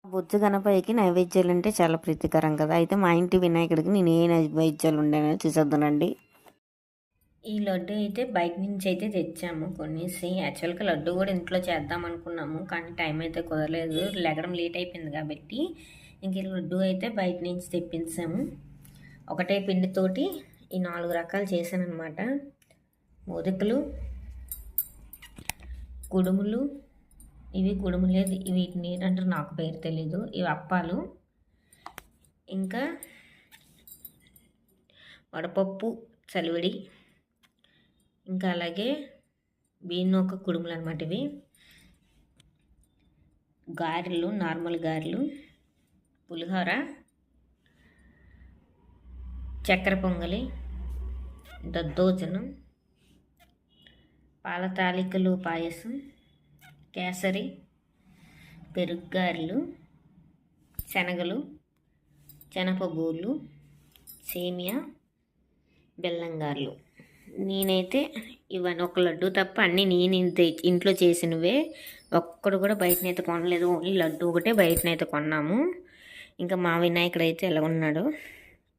బొజ్జు గణపయ్యకి నైవేద్యాలు అంటే చాలా ప్రీతికరం కదా. అయితే మా ఇంటి వినాయకుడికి నేను ఏ నైవేద్యాలు ఉండేనో చూసేద్దానండి. ఈ లడ్డు అయితే బయట నుంచి అయితే తెచ్చాము కొనేసి. యాక్చువల్గా లడ్డు కూడా ఇంట్లో చేద్దాం అనుకున్నాము, కానీ టైం అయితే కుదరలేదు, లెగడం లేట్ అయిపోయింది కాబట్టి ఇంక ఈ లడ్డు అయితే బయట నుంచి తెప్పించాము. ఒకటే పిండితోటి ఈ 4 రకాలు చేశాను అనమాట. మోదకులు, కుడుములు, ఇవి కుడుములు, వీటిని ఏంటంటారు నాకు పేరు తెలీదు, ఇవి అప్పాలు, ఇంకా వడపప్పు చలివిడి, ఇంకా అలాగే బియ్యనూక కుడుములు అనమాట. ఇవి గారెలు, నార్మల్ గారెలు, పులిహోర, చక్కెర పొంగలి, దద్దోజనం, పాల తాలికలు, పాయసం, కేసరి, పెరుగ్గారెలు, శనగలు, శనగపబూర్లు, సేమియా, బెల్లంగారెలు. నేనైతే ఇవన్నీ ఒక లడ్డు తప్ప అన్నీ నేను ఇంట్లో చేసినవే. ఒక్కడు కూడా బయటనైతే కొనలేదు, ఓన్లీ లడ్డు ఒకటే బయటనైతే కొన్నాము. ఇంకా మా వినాయకుడు అయితే ఎలా ఉన్నాడు.